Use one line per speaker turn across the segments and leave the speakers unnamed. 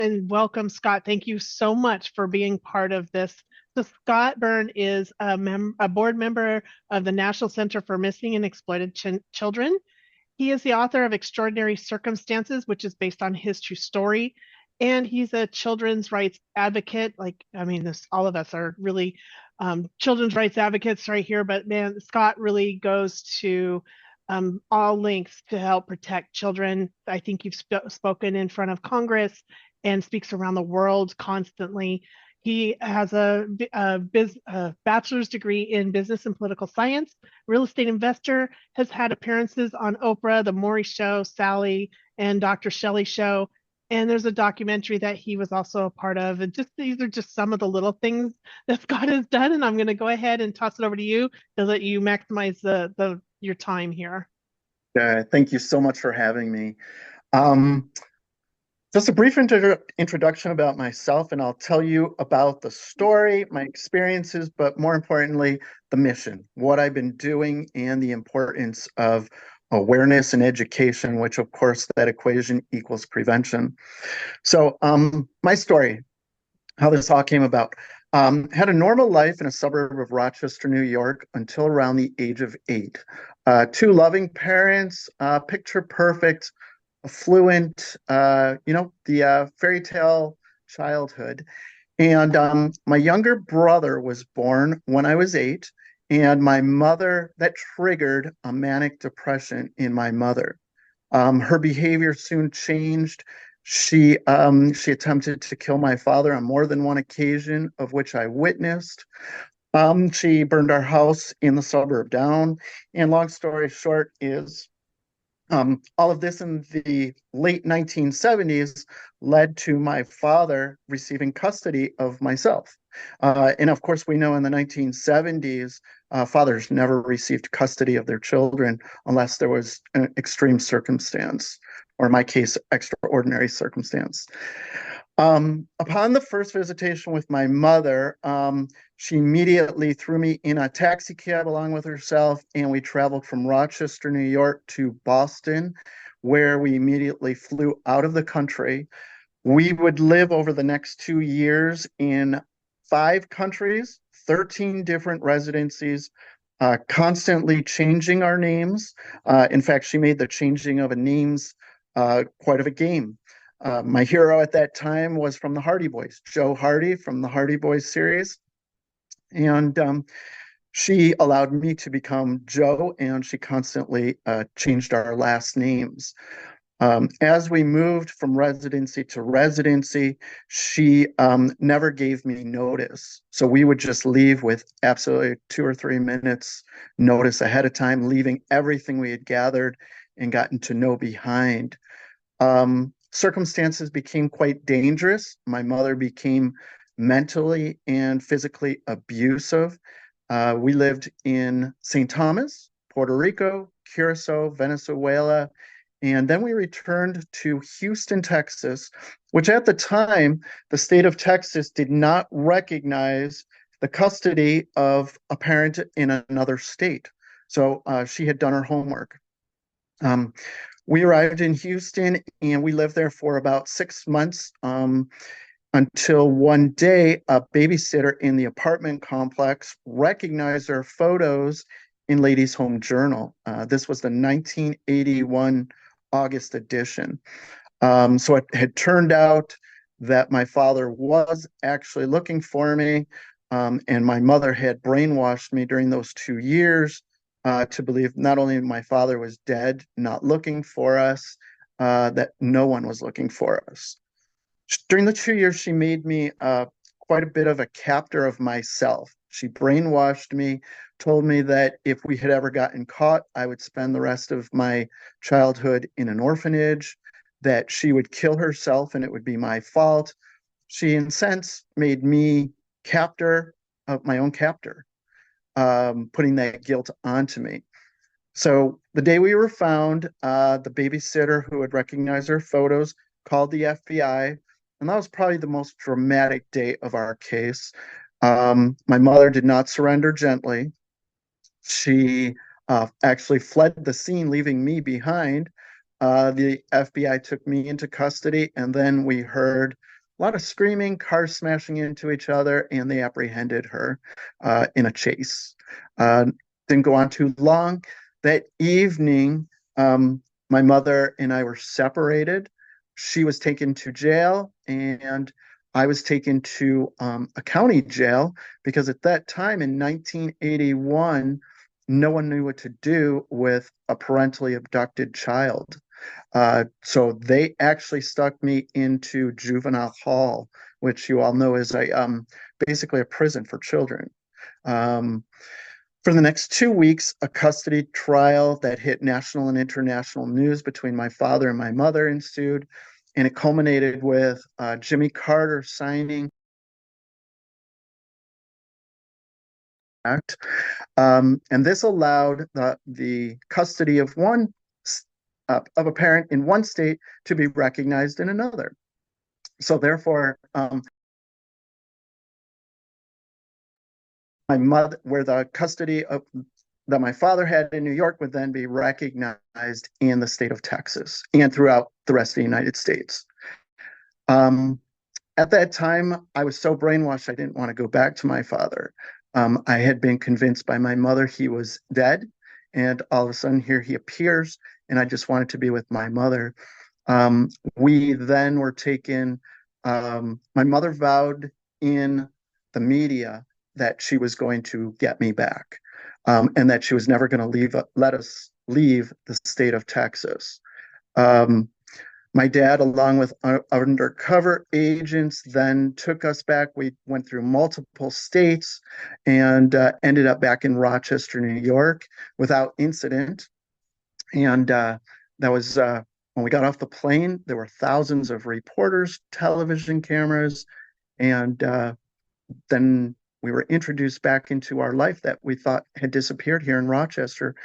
And welcome, Scott. Thank you so much for being part of this. So Scott Berne is a board member of the National Center for Missing and Exploited Children. He is the author of Extraordinary Circumstances, which is based on his true story. And he's a children's rights advocate. All of us are really children's rights advocates right here, but man, Scott really goes to all lengths to help protect children. I think you've spoken in front of Congress and speaks around the world constantly. He has a bachelor's degree in business and political science, real estate investor, has had appearances on Oprah, The Maury Show, Sally, and Dr. Shelley Show. And there's a documentary that he was also a part of. And just these are just some of the little things that Scott has done. And I'm going to go ahead and toss it over to you to let you maximize your time here.
Thank you so much for having me. Um, just a brief introduction about myself, and I'll tell you about the story, my experiences, but more importantly, the mission, what I've been doing, and the importance of awareness and education, which, of course, that equation equals prevention. So, my story, how this all came about. Had a normal life in a suburb of Rochester, New York, until around the age of 8. Two loving parents, picture perfect, affluent, the fairy tale childhood. And my younger brother was born when I was 8, and my mother, that triggered a manic depression in my mother. Her behavior soon changed. She attempted to kill my father on more than one occasion, of which I witnessed. She burned our house in the suburb down. And long story short is all of this in the late 1970s led to my father receiving custody of myself. And of course, we know in the 1970s, fathers never received custody of their children unless there was an extreme circumstance, or in my case, extraordinary circumstance. Upon the first visitation with my mother, she immediately threw me in a taxi cab along with herself, and we traveled from Rochester, New York to Boston, where we immediately flew out of the country. We would live over the next 2 years in 5 countries, 13 different residencies, constantly changing our names. In fact, she made the changing of a names quite of a game. My hero at that time was from the Hardy Boys, Joe Hardy from the Hardy Boys series. And she allowed me to become Joe, and she constantly changed our last names. As we moved from residency to residency, she never gave me notice. So we would just leave with absolutely 2 or 3 minutes notice ahead of time, leaving everything we had gathered and gotten to know behind. Circumstances became quite dangerous. My mother became mentally and physically abusive. We lived in St. Thomas, Puerto Rico, Curacao, Venezuela, and then we returned to Houston, Texas, which at the time, the state of Texas did not recognize the custody of a parent in another state. So she had done her homework. We arrived in Houston and we lived there for about 6 months until one day a babysitter in the apartment complex recognized our photos in Ladies' Home Journal. This was the 1981 August edition. So it had turned out that my father was actually looking for me, and my mother had brainwashed me during those 2 years to believe not only my father was dead, not looking for us, that no one was looking for us. During the 2 years, she made me quite a bit of a captor of myself. She brainwashed me, told me that if we had ever gotten caught, I would spend the rest of my childhood in an orphanage, that she would kill herself and it would be my fault. She, in a sense, made me captor of my own captor, putting that guilt onto me. So the day we were found, the babysitter who had recognized our photos called the FBI, and that was probably the most dramatic day of our case. My mother did not surrender gently. She actually fled the scene, leaving me behind. The FBI took me into custody, and then we heard a lot of screaming, cars smashing into each other, and they apprehended her in a chase. Uh, didn't go on too long. That evening, my mother and I were separated. She was taken to jail, and I was taken to a county jail because at that time in 1981, no one knew what to do with a parentally abducted child. So they actually stuck me into juvenile hall, which you all know is basically a prison for children. Um, for the next 2 weeks, a custody trial that hit national and international news between my father and my mother ensued, and it culminated with Jimmy Carter signing act. And this allowed the custody of of a parent in one state to be recognized in another. So therefore, my mother, where the custody of that my father had in New York would then be recognized in the state of Texas and throughout the rest of the United States. Um, at that time, I was so brainwashed, I didn't want to go back to my father. I had been convinced by my mother he was dead, and all of a sudden here he appears, and I just wanted to be with my mother. We then were taken, my mother vowed in the media that she was going to get me back, and that she was never going to let us leave the state of Texas. Um, my dad, along with undercover agents, then took us back. We went through multiple states and ended up back in Rochester, New York, without incident. And that was when we got off the plane. There were thousands of reporters, television cameras, and then we were introduced back into our life that we thought had disappeared here in Rochester.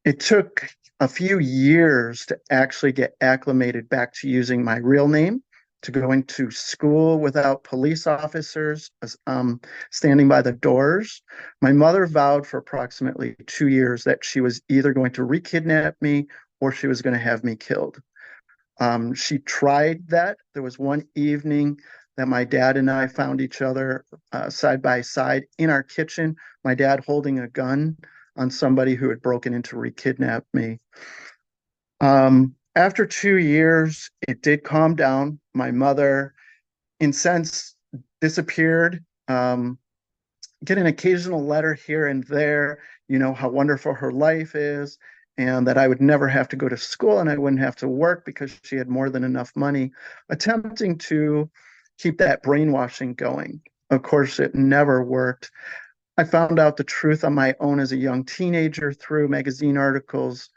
It took a few years to actually get acclimated back to using my real name, to going to school without police officers standing by the doors. My mother vowed for approximately 2 years that she was either going to re-kidnap me or she was going to have me killed. She tried that. There was one evening that my dad and I found each other side by side in our kitchen, my dad holding a gun on somebody who had broken in to re-kidnap me. After 2 years, it did calm down. My mother, in sense, disappeared. Get an occasional letter here and there, how wonderful her life is, and that I would never have to go to school and I wouldn't have to work because she had more than enough money, attempting to keep that brainwashing going. Of course, it never worked. I found out the truth on my own as a young teenager through magazine articles,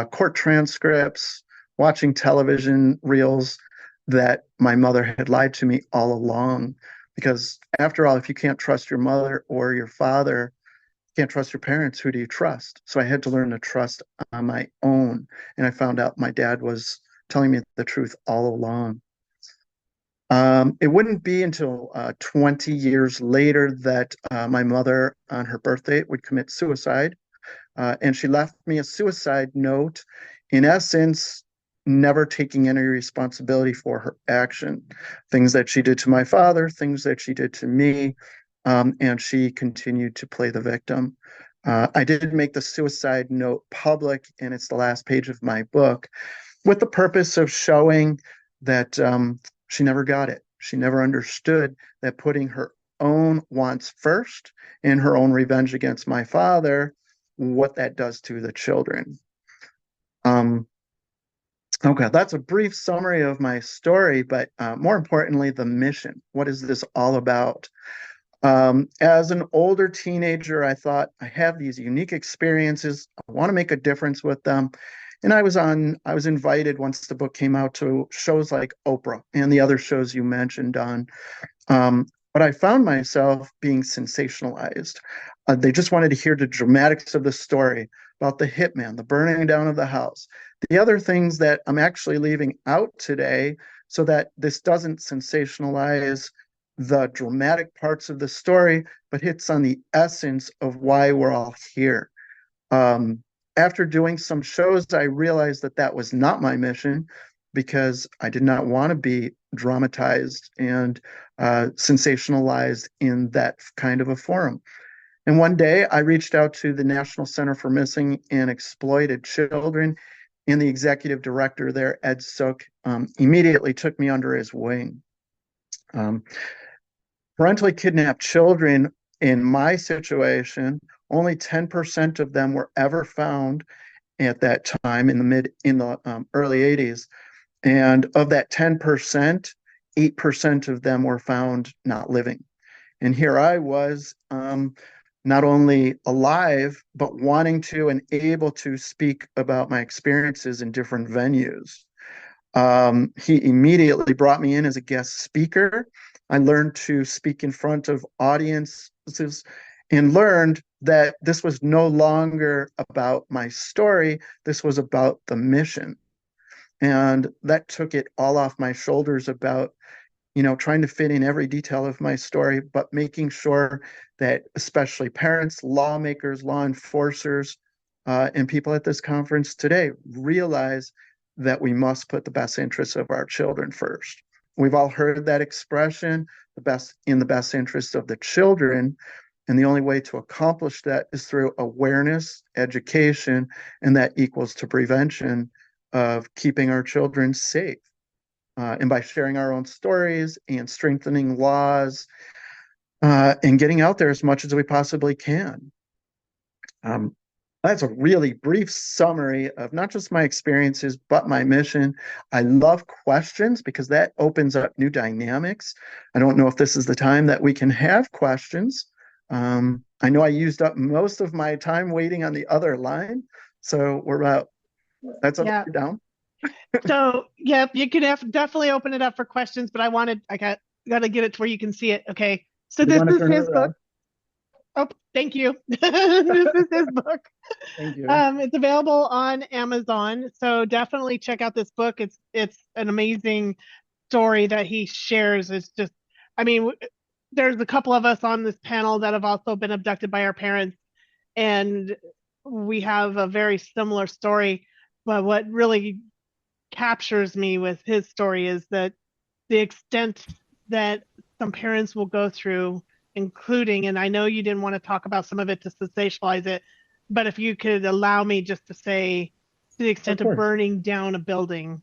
court transcripts, watching television reels, that my mother had lied to me all along. Because after all, if you can't trust your mother or your father, you can't trust your parents, who do you trust? So I had to learn to trust on my own. And I found out my dad was telling me the truth all along. It wouldn't be until 20 years later that my mother, on her birthday, would commit suicide. And she left me a suicide note, in essence, never taking any responsibility for her action. Things that she did to my father, things that she did to me, and she continued to play the victim. I did make the suicide note public, and it's the last page of my book, with the purpose of showing that she never got it. She never understood that putting her own wants first and her own revenge against my father, what that does to the children. Okay, that's a brief summary of my story, but more importantly, the mission. What is this all about? As an older teenager, I thought, I have these unique experiences. I want to make a difference with them. And I was invited once the book came out to shows like Oprah and the other shows you mentioned on. But I found myself being sensationalized. They just wanted to hear the dramatics of the story about the hitman, the burning down of the house, the other things that I'm actually leaving out today so that this doesn't sensationalize the dramatic parts of the story, but hits on the essence of why we're all here. After doing some shows, I realized that that was not my mission. because I did not want to be dramatized and sensationalized in that kind of a forum. And one day I reached out to the National Center for Missing and Exploited Children, and the executive director there, Ed Sook, immediately took me under his wing. Parentally kidnapped children in my situation, only 10% of them were ever found at that time in the early 80s. And of that 10%, 8% of them were found not living. And here I was, not only alive, but wanting to and able to speak about my experiences in different venues. He immediately brought me in as a guest speaker. I learned to speak in front of audiences and learned that this was no longer about my story. This was about the mission. And that took it all off my shoulders about, trying to fit in every detail of my story, but making sure that especially parents, lawmakers, law enforcers, and people at this conference today realize that we must put the best interests of our children first. We've all heard that expression, in the best interest of the children. And the only way to accomplish that is through awareness, education, and that equals to prevention of keeping our children safe. And by sharing our own stories and strengthening laws and getting out there as much as we possibly can. That's a really brief summary of not just my experiences, but my mission. I love questions because that opens up new dynamics. I don't know if this is the time that we can have questions. I know I used up most of my time waiting on the other line. So that's up down.
So yeah, you can definitely open it up for questions, but I got to get it to where you can see it. Okay. So this is his book. Oh, thank you. This is his book.
Thank you.
It's available on Amazon. So definitely check out this book. It's an amazing story that he shares. It's just, there's a couple of us on this panel that have also been abducted by our parents, and we have a very similar story. But what really captures me with his story is that the extent that some parents will go through, including, and I know you didn't want to talk about some of it to sensationalize it, but if you could allow me just to say, to the extent of burning down a building,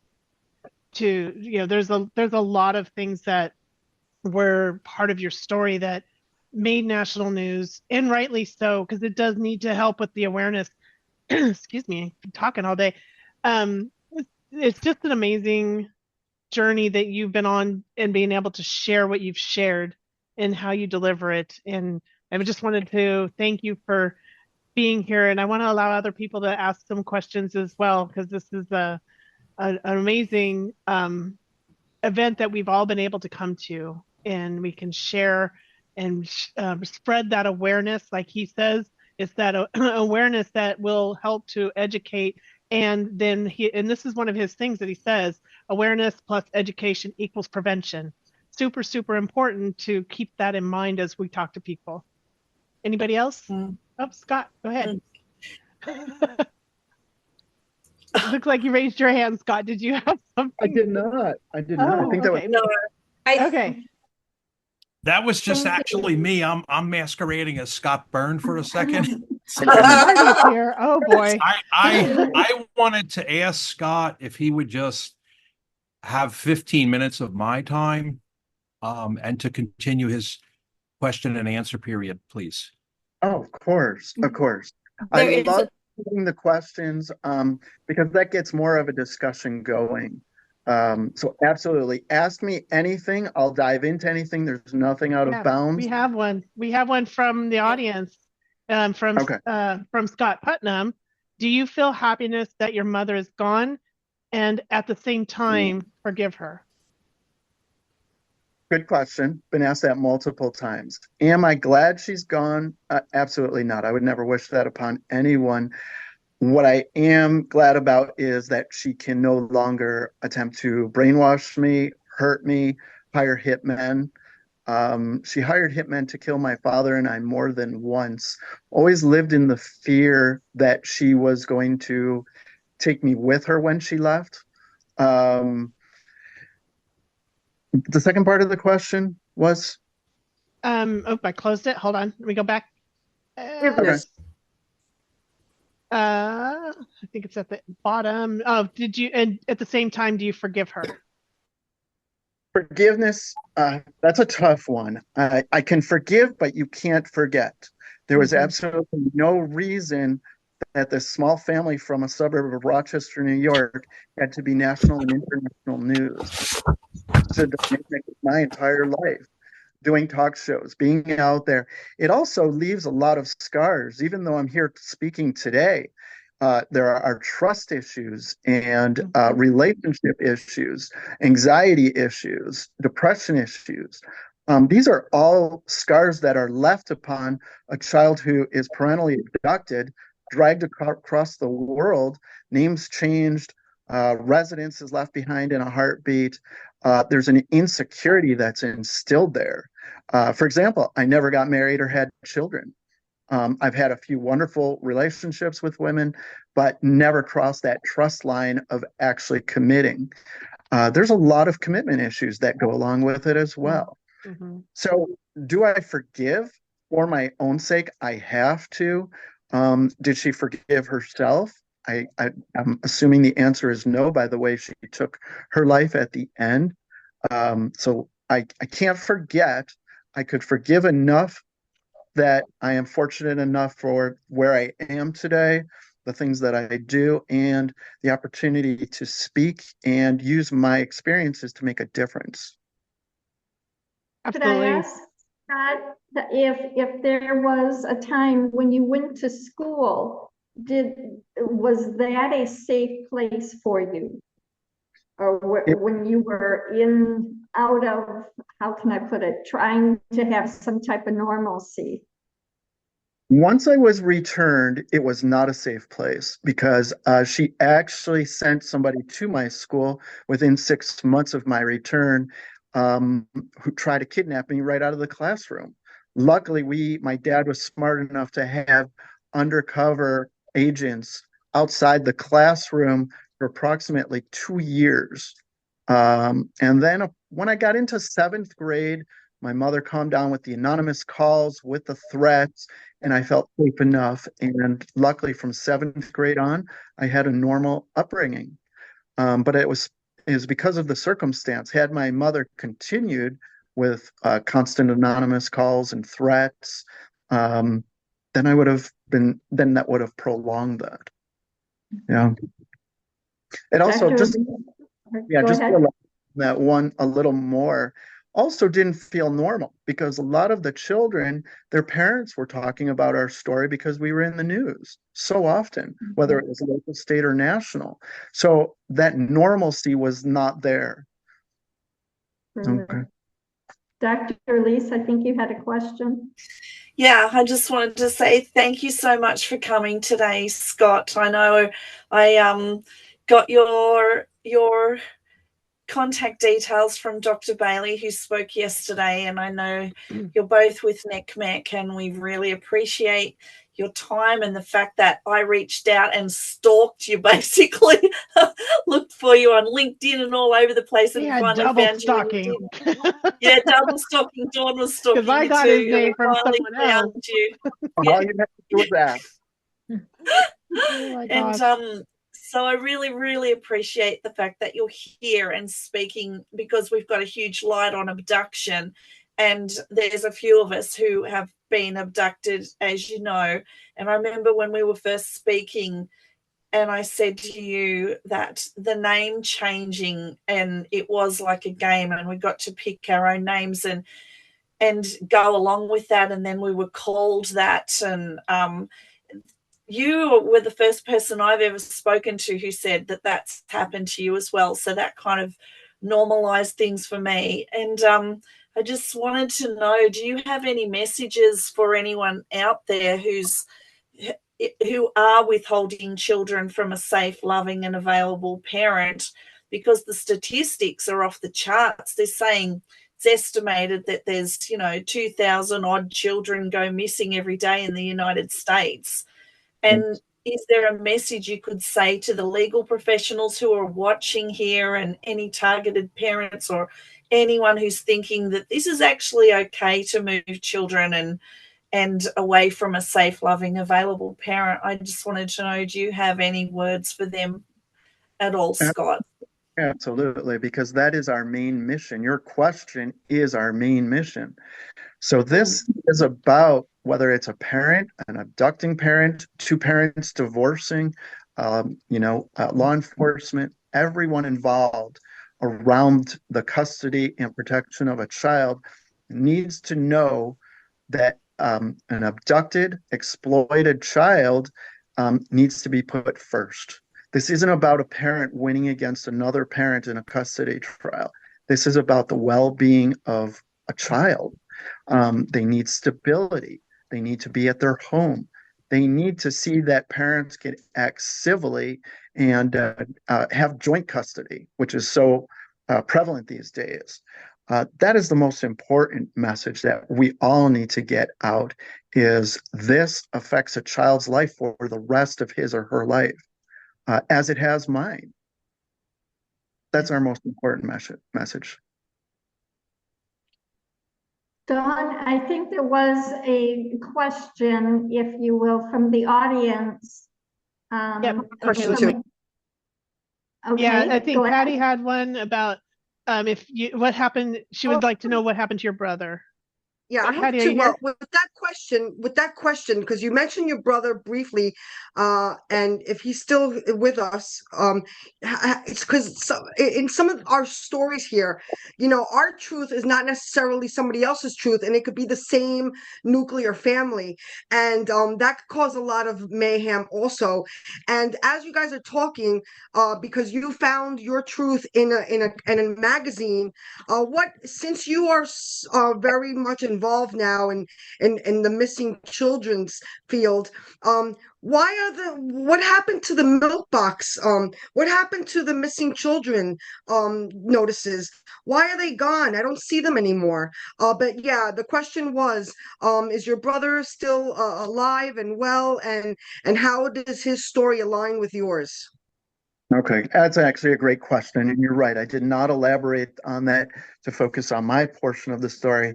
there's a lot of things that were part of your story that made national news, and rightly so, because it does need to help with the awareness. Excuse me, I'm talking all day. It's just an amazing journey that you've been on, and being able to share what you've shared and how you deliver it. And I just wanted to thank you for being here. And I want to allow other people to ask some questions as well, because this is an amazing event that we've all been able to come to, and we can share and spread that awareness. Like he says, it's that awareness that will help to educate. And then and this is one of his things that he says, awareness plus education equals prevention. Super, super important to keep that in mind as we talk to people. Anybody else? Oh, Scott, go ahead. It looks like you raised your hand, Scott. Did you have something?
I did not. I think that was
okay.
That was just actually me. I'm masquerading as Scott Berne for a second.
Everybody's here. Oh boy.
I wanted to ask Scott if he would just have 15 minutes of my time, and to continue his question and answer period, please.
Oh, of course. I love the questions because that gets more of a discussion going. So absolutely, ask me anything. I'll dive into anything. There's nothing out of bounds.
We have one from the audience, from Scott Putnam. Do you feel happiness that your mother is gone, and at the same time forgive her?
Good question. Been asked that multiple times. Am I glad she's gone? Absolutely not. I would never wish that upon anyone. What I am glad about is that she can no longer attempt to brainwash me, hurt me, hire hitmen. She hired hitmen to kill my father and I more than once. Always lived in the fear that she was going to take me with her when she left. The second part of the question was?
Oh, I closed it. Hold on. Let me go back.
Okay.
I think it's at the bottom. Oh, did you, and at the same time, do you forgive her?
Forgiveness, that's a tough one. I can forgive, but you can't forget. There was absolutely no reason that this small family from a suburb of Rochester, New York, had to be national and international news. It's a dynamic of my entire life, doing talk shows, being out there. It also leaves a lot of scars. Even though I'm here speaking today, there are trust issues and relationship issues, anxiety issues, depression issues. These are all scars that are left upon a child who is parentally abducted, dragged across the world, names changed, residence is left behind in a heartbeat. There's an insecurity that's instilled there. For example, I never got married or had children. I've had a few wonderful relationships with women, but never crossed that trust line of actually committing. There's a lot of commitment issues that go along with it as well. So, do I forgive for my own sake? I have to. Did she forgive herself? I'm assuming the answer is no, by the way she took her life at the end. So I can't forget. I could forgive enough that I am fortunate enough for where I am today, the things that I do, and the opportunity to speak and use my experiences to make a difference.
Could I
Absolutely.
ask, Scott, if there was a time when you went to school, was that a safe place for you? Or when you were out of, how can I put it, trying to have some type of normalcy?
Once I was returned, it was not a safe place because she actually sent somebody to my school within 6 months of my return, who tried to kidnap me right out of the classroom. Luckily, my dad was smart enough to have undercover agents outside the classroom for approximately 2 years. And then when I got into seventh grade, my mother calmed down with the anonymous calls, with the threats, and I felt safe enough. And luckily, from seventh grade on, I had a normal upbringing. But it was because of the circumstance. Had my mother continued with constant anonymous calls and threats, then that would have prolonged that. Yeah. And also, just to that one a little more, also didn't feel normal because a lot of the children, their parents were talking about our story because we were in the news so often, whether it was local, state, or national. So that normalcy was not there. Okay.
Dr. Lease, I think you had a question.
Yeah, I just wanted to say thank you so much for coming today, Scott. I know I got your contact details from Dr. Bailey, who spoke yesterday, and I know you're both with NECMEC, and we really appreciate your time and the fact that I reached out and stalked you, basically looked for you on LinkedIn and all over the place, and finally found
stalking.
You. Yeah, double stalking. Dawn was stalking
I got
you
his
too.
name from
finally
someone else.
found you.
All you have to do is ask.
Oh my gosh.
And so I really, really appreciate the fact that you're here and speaking, because we've got a huge light on abduction, and there's a few of us who have been abducted, as you know. And I remember when we were first speaking, and I said to you that the name changing, and it was like a game, and we got to pick our own names and go along with that, and then we were called that, and you were the first person I've ever spoken to who said that that's happened to you as well. So that kind of normalized things for me. And I just wanted to know, do you have any messages for anyone out there who are withholding children from a safe, loving, and available parent? Because the statistics are off the charts. They're saying it's estimated that there's, 2,000 odd children go missing every day in the United States. And is there a message you could say to the legal professionals who are watching here, and any targeted parents or anyone who's thinking that this is actually okay to move children and away from a safe, loving, available parent? I just wanted to know, do you have any words for them at all, Scott?
Absolutely, because that is our main mission. Your question is our main mission. So this is about whether it's a parent, an abducting parent, two parents divorcing, law enforcement, everyone involved around the custody and protection of a child needs to know that an abducted, exploited child needs to be put first. This isn't about a parent winning against another parent in a custody trial. This is about the well-being of a child. They need stability. They need to be at their home. They need to see that parents can act civilly and have joint custody, which is so prevalent these days. That is the most important message that we all need to get out, is this affects a child's life for the rest of his or her life, as it has mine. That's our most important message.
Dawn, I think there was a question, if you will, from the audience.
Yep.
Question too.
Okay,
Yeah, I think
go ahead.
Patty had one about what happened. She would like to know what happened to your brother.
Yeah, I have
Patty, are you
to,
here?
with that question, because you mentioned your brother briefly, and if he's still with us, it's because in some of our stories here, our truth is not necessarily somebody else's truth, and it could be the same nuclear family, and that could cause a lot of mayhem also. And as you guys are talking, because you found your truth in a magazine, since you are very much involved now in the missing children's field, what happened to the milk box? What happened to the missing children notices? Why are they gone? I don't see them anymore. But yeah, the question was, is your brother still alive and well, and how does his story align with yours?
Okay, that's actually a great question. And you're right, I did not elaborate on that to focus on my portion of the story.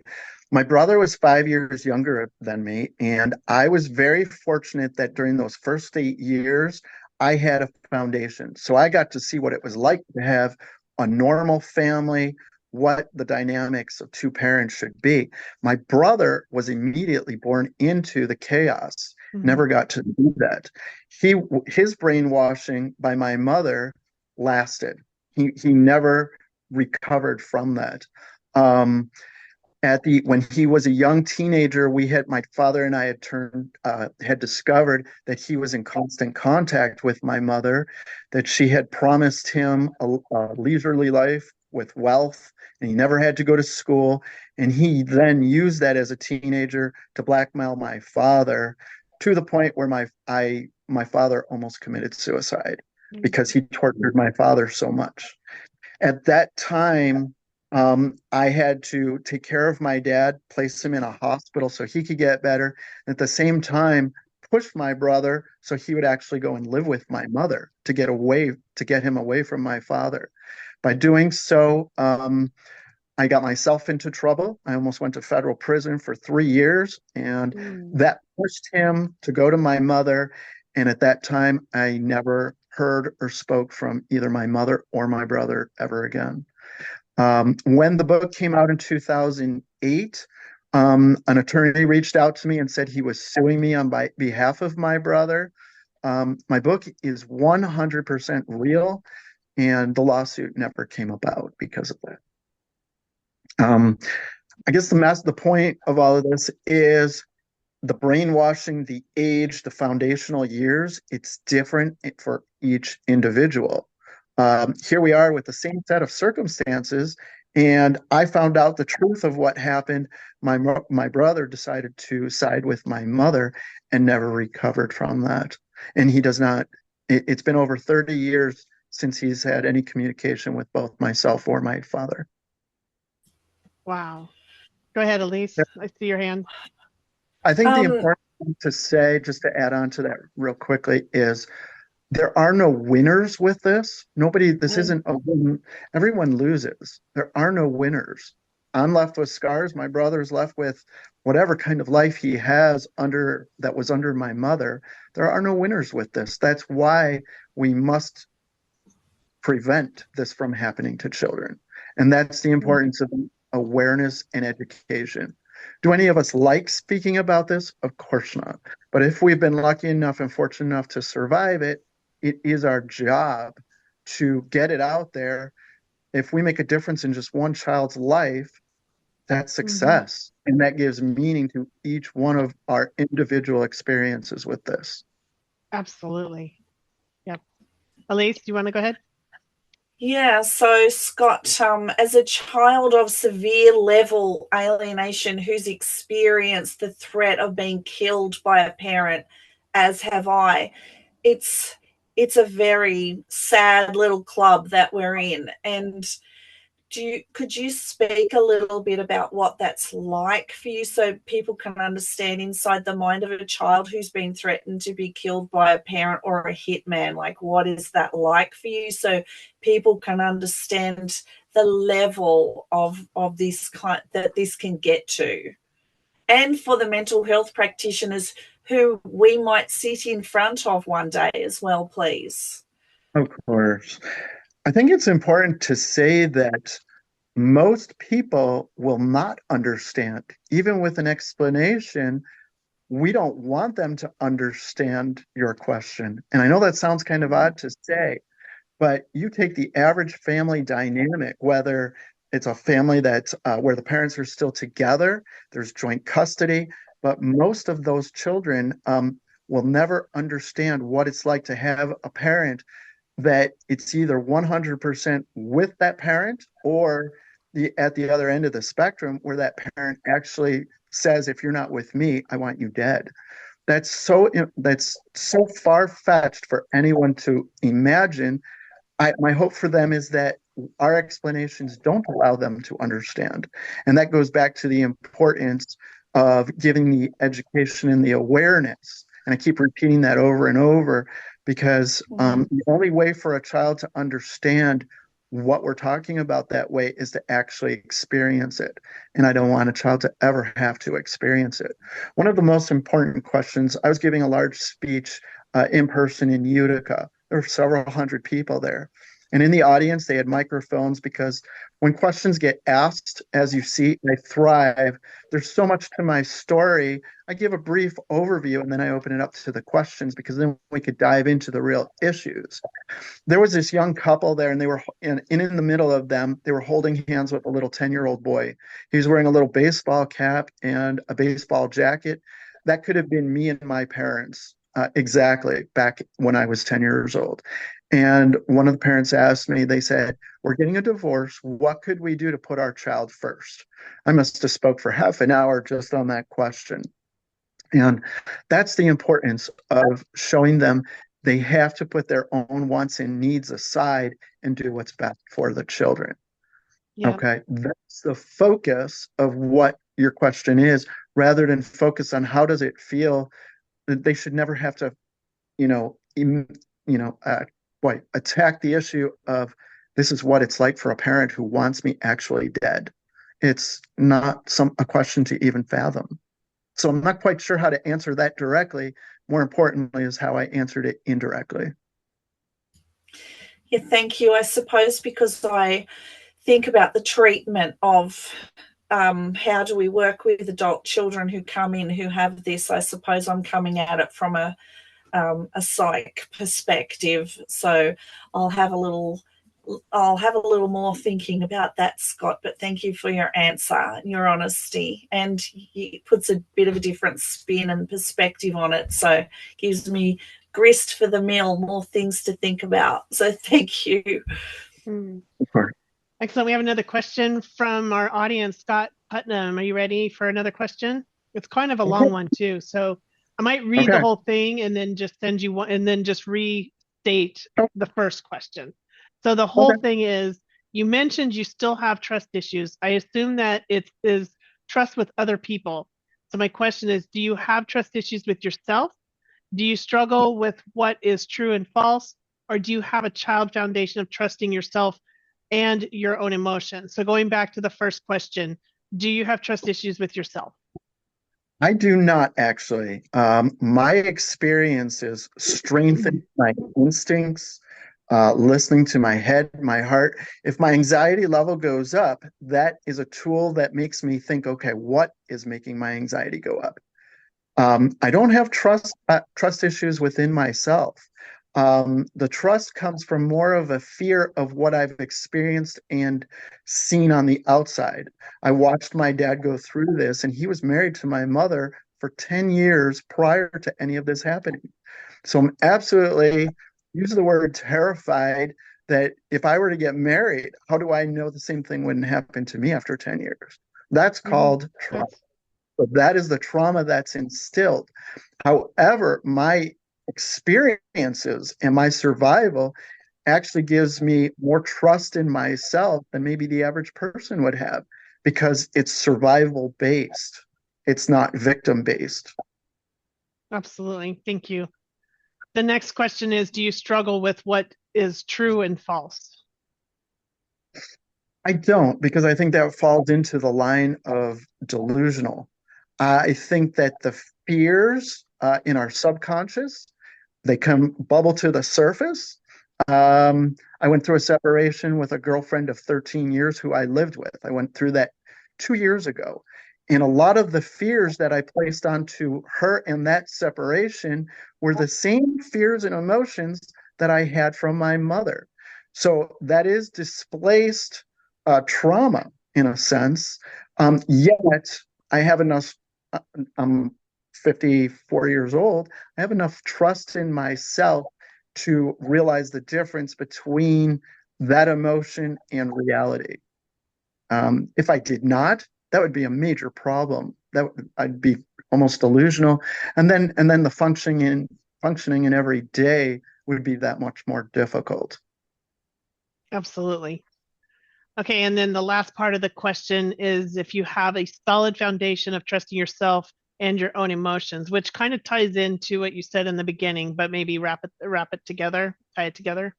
My brother was 5 years younger than me, and I was very fortunate that during those first 8 years, I had a foundation. So I got to see what it was like to have a normal family, what the dynamics of two parents should be. My brother was immediately born into the chaos, never got to do that. His brainwashing by my mother lasted. He never recovered from that. When he was a young teenager, my father and I had discovered that he was in constant contact with my mother, that she had promised him a leisurely life with wealth, and he never had to go to school. And he then used that as a teenager to blackmail my father, to the point where my father almost committed suicide because he tortured my father so much. At that time, I had to take care of my dad, place him in a hospital so he could get better. And at the same time, push my brother so he would actually go and live with my mother to get him away from my father. By doing so, I got myself into trouble. I almost went to federal prison for 3 years, and that pushed him to go to my mother. And at that time, I never heard or spoke from either my mother or my brother ever again. When the book came out in 2008, an attorney reached out to me and said he was suing me on behalf of my brother. My book is 100% real, and the lawsuit never came about because of that. I guess the point of all of this is the brainwashing, the age, the foundational years, it's different for each individual. Here we are with the same set of circumstances, and I found out the truth of what happened. My brother decided to side with my mother and never recovered from that. And he does not, it's been over 30 years since he's had any communication with both myself or my father.
Wow. Go ahead, Elise. I see your hand.
I think the important to say, just to add on to that real quickly, is there are no winners with this. Nobody, this isn't a win. Everyone loses. There are no winners. I'm left with scars. My brother's left with whatever kind of life he has under that was under my mother. There are no winners with this. That's why we must prevent this from happening to children. And that's the importance of awareness and education. Do any of us like speaking about this? Of course not. But if we've been lucky enough and fortunate enough to survive it, it is our job to get it out there. If we make a difference in just one child's life, that's success. And that gives meaning to each one of our individual experiences with this.
Absolutely. Yep. Elise, do you want to go ahead?
Yeah, so Scott, as a child of severe level alienation who's experienced the threat of being killed by a parent, as have I, it's a very sad little club that we're in. And could you speak a little bit about what that's like for you so people can understand inside the mind of a child who's been threatened to be killed by a parent or a hitman? Like, what is that like for you so people can understand the level of this kind that this can get to? And for the mental health practitioners who we might sit in front of one day as well, please.
Of course. I think it's important to say that most people will not understand. Even with an explanation, we don't want them to understand your question. And I know that sounds kind of odd to say, but you take the average family dynamic, whether it's a family that's where the parents are still together, there's joint custody, but most of those children will never understand what it's like to have a parent that it's either 100% with that parent or at the other end of the spectrum where that parent actually says, if you're not with me, I want you dead. That's so far-fetched for anyone to imagine. My hope for them is that our explanations don't allow them to understand. And that goes back to the importance of giving the education and the awareness. And I keep repeating that over and over because the only way for a child to understand what we're talking about that way is to actually experience it. And I don't want a child to ever have to experience it. One of the most important questions, I was giving a large speech in person in Utica. There were several hundred people there. And in the audience, they had microphones because when questions get asked, as you see, I thrive. There's so much to my story. I give a brief overview and then I open it up to the questions because then we could dive into the real issues. There was this young couple there and they were in the middle of them. They were holding hands with a little 10-year-old boy. He was wearing a little baseball cap and a baseball jacket. That could have been me and my parents. Exactly, back when I was 10 years old. And one of the parents asked me, they said, we're getting a divorce. What could we do to put our child first? I must have spoke for half an hour just on that question. And that's the importance of showing them they have to put their own wants and needs aside and do what's best for the children. Yeah. Okay, that's the focus of what your question is, rather than focus on how does it feel. They should never have to, attack the issue of this is what it's like for a parent who wants me actually dead. It's not a question to even fathom. So I'm not quite sure how to answer that directly. More importantly is how I answered it indirectly.
Yeah, thank you. I suppose because I think about the treatment of how do we work with adult children who come in who have this. I suppose I'm coming at it from a psych perspective. So I'll have a little more thinking about that, Scott, but thank you for your answer and your honesty, and it puts a bit of a different spin and perspective on it, so gives me grist for the mill, more things to think about, so thank you.
Excellent. We have another question from our audience. Scott Putnam, are you ready for another question? It's kind of a long one too, so I might read the whole thing and then just send you one and then just restate the first question. So the whole thing is, you mentioned you still have trust issues. I assume that it is trust with other people. So my question is, do you have trust issues with yourself? Do you struggle with what is true and false? Or do you have a child foundation of trusting yourself and your own emotions? So going back to the first question, do you have trust issues with yourself?
I do not actually. My experience is strengthening my instincts, listening to my head, my heart. If my anxiety level goes up, that is a tool that makes me think, okay, what is making my anxiety go up? I don't have trust issues within myself. The trust comes from more of a fear of what I've experienced and seen on the outside. I watched my dad go through this, and he was married to my mother for 10 years prior to any of this happening. So I'm absolutely, use the word terrified, that if I were to get married, how do I know the same thing wouldn't happen to me after 10 years? That's called trauma. So that is the trauma that's instilled. However, my experiences and my survival actually gives me more trust in myself than maybe the average person would have, because it's survival based. It's not victim based.
Absolutely. Thank you. The next question is, do you struggle with what is true and false?
I don't, because I think that falls into the line of delusional. I think that the fears in our subconscious, they come bubble to the surface. I went through a separation with a girlfriend of 13 years who I lived with. I went through that 2 years ago. And a lot of the fears that I placed onto her in that separation were the same fears and emotions that I had from my mother. So that is displaced trauma in a sense. Yet I have enough, I'm 54 years old, I have enough trust in myself to realize the difference between that emotion and reality. If I did not, that would be a major problem. I'd be almost delusional, and then the functioning in every day would be that much more difficult.
Absolutely. Okay, and then the last part of the question is if you have a solid foundation of trusting yourself and your own emotions, which kind of ties into what you said in the beginning, but maybe wrap it together, tie it together.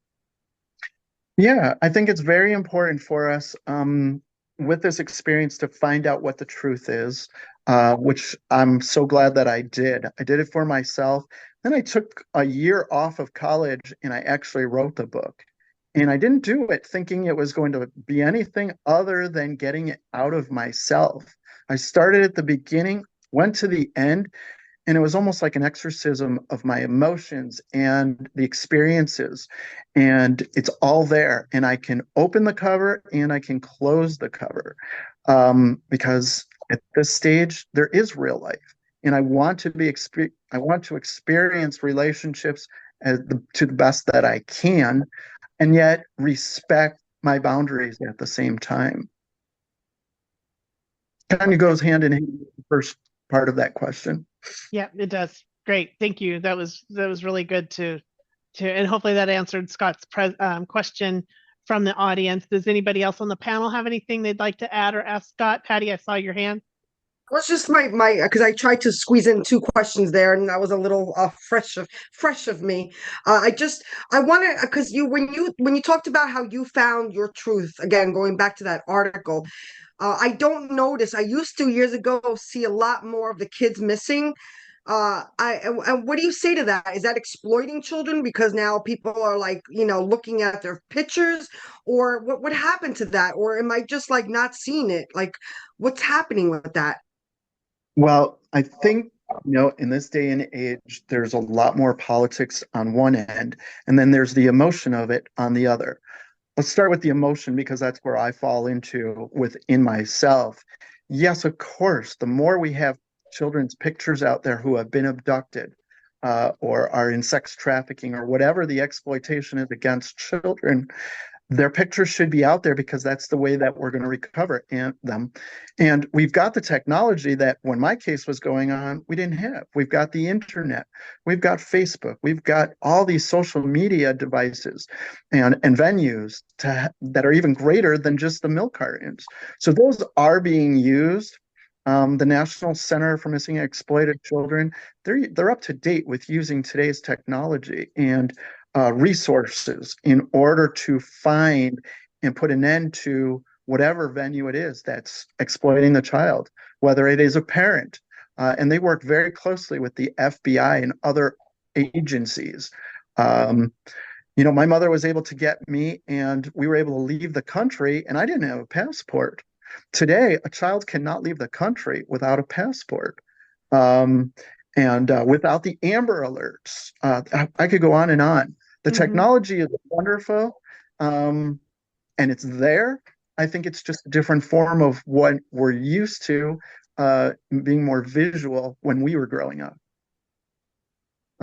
Yeah, I think it's very important for us with this experience to find out what the truth is, which I'm so glad that I did. I did it for myself. Then I took a year off of college and I actually wrote the book. And I didn't do it thinking it was going to be anything other than getting it out of myself. I started at the beginning, went to the end, and it was almost like an exorcism of my emotions and the experiences. And it's all there. And I can open the cover and I can close the cover, because at this stage, there is real life. And I want to experience relationships to the best that I can, and yet respect my boundaries at the same time. Kind of goes hand in hand with the first part of that question.
Yeah, it does. Great. Thank you. That was really good to and hopefully that answered Scott's question from the audience. Does anybody else on the panel have anything they'd like to add or ask Scott? Patty, I saw your hand.
It was just my because I tried to squeeze in two questions there, and that was a little fresh of me. I wanted, because when you talked about how you found your truth, again going back to that article, I don't notice. I used to years ago see a lot more of the kids missing. And what do you say to that? Is that exploiting children because now people are like, looking at their pictures, or what happened to that? Or am I just like not seeing it? Like, what's happening with that?
Well, I think, in this day and age, there's a lot more politics on one end, and then there's the emotion of it on the other. Let's start with the emotion, because that's where I fall into within myself. Yes, of course, the more we have children's pictures out there who have been abducted, or are in sex trafficking, or whatever the exploitation is against children, their pictures should be out there, because that's the way that we're going to recover them. And we've got the technology that when my case was going on, we didn't have. We've got the internet, we've got Facebook, we've got all these social media devices and venues that are even greater than just the milk cartons. So those are being used. The National Center for Missing and Exploited Children, they're up to date with using today's technology and resources in order to find and put an end to whatever venue it is that's exploiting the child, whether it is a parent. And they work very closely with the FBI and other agencies. Um, my mother was able to get me, and we were able to leave the country, and I didn't have a passport. Today, a child cannot leave the country without a passport. Um, and without the Amber Alerts, I could go on and on. The technology is wonderful, and it's there. I think it's just a different form of what we're used to, being more visual when we were growing up.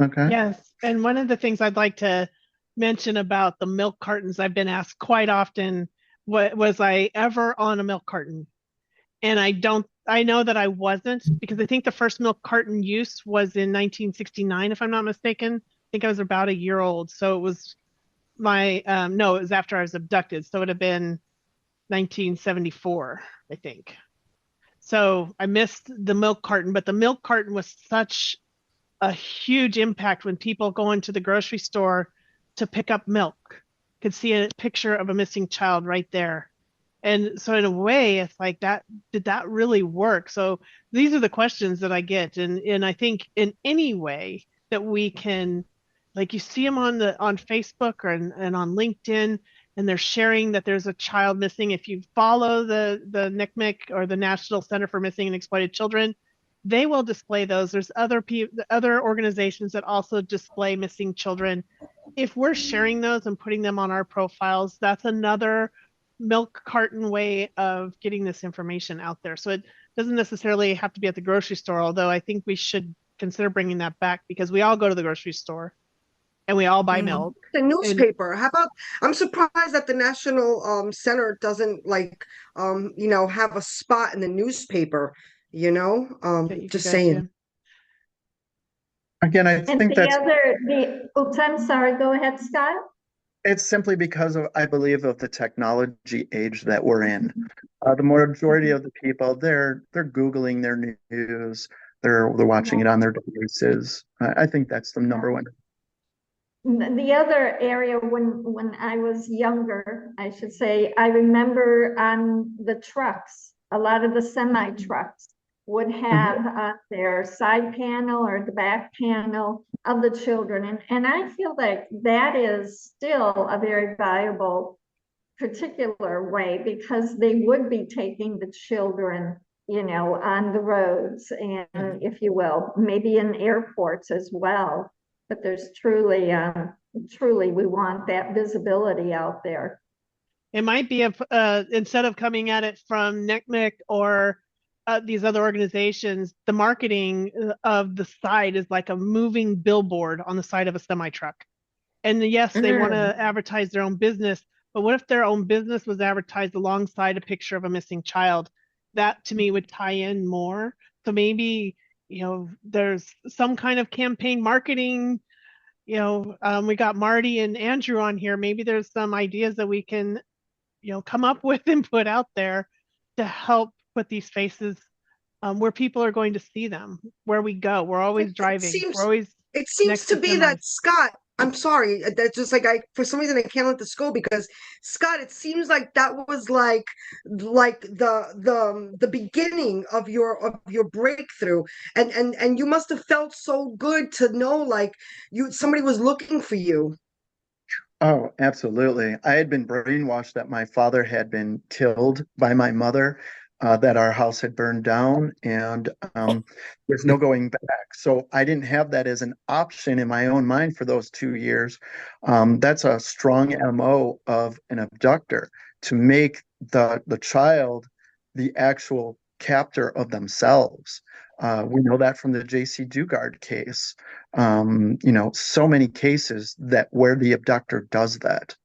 Okay.
Yes. And one of the things I'd like to mention about the milk cartons, I've been asked quite often, was I ever on a milk carton? And I know that I wasn't, because I think the first milk carton use was in 1969, if I'm not mistaken. I think I was about a year old. So it was no, it was after I was abducted. So it would have been 1974, I think. So I missed the milk carton, but the milk carton was such a huge impact when people go into the grocery store to pick up milk, could see a picture of a missing child right there. And so in a way, it's like that, did that really work? So these are the questions that I get. And I think in any way that we can, like you see them on Facebook and on LinkedIn, and they're sharing that there's a child missing. If you follow the NCMEC or the National Center for Missing and Exploited Children, they will display those. There's other organizations that also display missing children. If we're sharing those and putting them on our profiles, that's another milk carton way of getting this information out there. So it doesn't necessarily have to be at the grocery store, although I think we should consider bringing that back, because we all go to the grocery store and we all buy milk.
The newspaper. How about, I'm surprised that the National Center doesn't have a spot in the newspaper, just saying.
Again, I think that's
oops, I'm sorry, go ahead, Scott.
it's simply because of, I believe, of the technology age that we're in. The majority of the people, they're Googling their news, they're watching it on their devices. I think that's the number one.
The other area, when I was younger, I should say, I remember on the trucks, a lot of the semi trucks would have on their side panel or the back panel of the children. And I feel like that is still a very valuable particular way, because they would be taking the children, on the roads, and if you will, maybe in airports as well. But there's truly, we want that visibility out there.
It might be instead of coming at it from NCMEC or these other organizations, the marketing of the side is like a moving billboard on the side of a semi truck. And yes, they want to advertise their own business, but what if their own business was advertised alongside a picture of a missing child? That to me would tie in more. So maybe, there's some kind of campaign marketing. We got Marty and Andrew on here. Maybe there's some ideas that we can, come up with and put out there to help put these faces where people are going to see them, where we go. We're always driving.
It seems to be that, Scott, I'm sorry, that's just like for some reason I can't let this go, because Scott, it seems like that was like the beginning of your breakthrough, and you must have felt so good to know like somebody was looking for you.
Oh, absolutely. I had been brainwashed that my father had been killed by my mother, that our house had burned down, and there's no going back. So I didn't have that as an option in my own mind for those 2 years. That's a strong MO of an abductor, to make the child the actual captor of themselves. We know that from the J.C. Dugard case. So many cases where the abductor does that.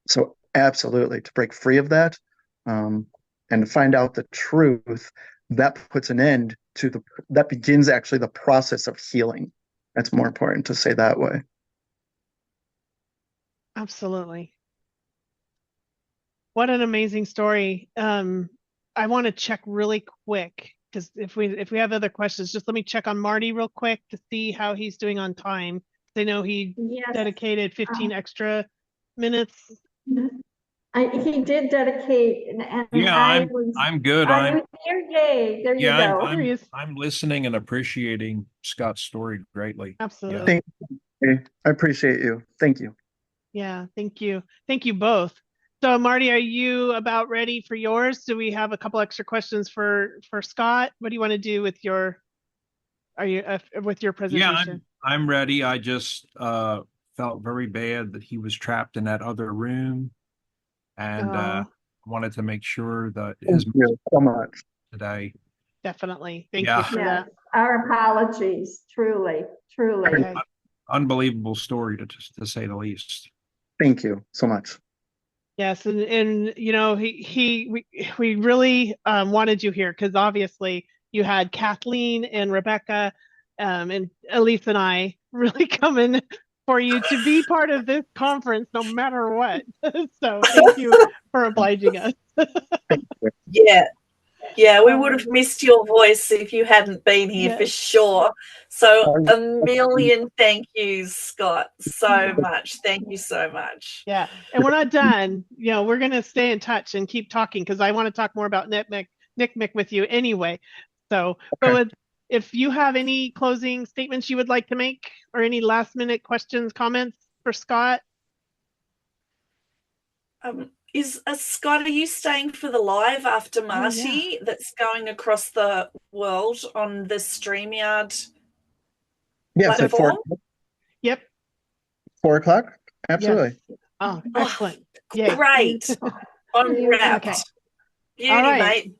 So absolutely, to break free of that, and to find out the truth, that puts an end to that begins actually the process of healing. That's more important to say that way.
Absolutely. What an amazing story. I want to check really quick because if we have other questions, just let me check on Marty real quick to see how he's doing on time. I know he
Yes.
dedicated 15 extra minutes.
He did dedicate, and
Yeah, I'm good.
Are you here? Yay! There you go.
There he is.
I'm listening and appreciating Scott's story greatly.
Absolutely.
Thank you. I appreciate you. Thank you.
Yeah, thank you. Thank you both. So Marty, are you about ready for yours? Do we have a couple extra questions for Scott? What do you want to do with your with your presentation?
Yeah, I'm ready. I just felt very bad that he was trapped in that other room, and wanted to make sure that
Thank you so much.
today.
Definitely. Thank
Yeah.
you for that.
Our apologies, truly.
Okay.
Unbelievable story to say the least.
Thank you so much.
Yes, and you know we really wanted you here because obviously you had Kathleen and Rebecca and Elise and I really coming for you to be part of this conference no matter what. So thank you for obliging us.
Yeah, we would have missed your voice if you hadn't been here for sure. So a million thank yous, Scott, so much. Thank you so much.
Yeah, and we're not done. You know, we're going to stay in touch and keep talking because I want to talk more about NICMIC with you anyway. So, but if you have any closing statements you would like to make or any last minute questions, comments for Scott?
Scott, are you staying for the live after Marty that's going across the world on the StreamYard platform?
At 4.
Yep.
4 o'clock? Absolutely.
Yes. Oh, excellent.
Great. Unwrapped.
Okay.
Beauty,
All right.
mate.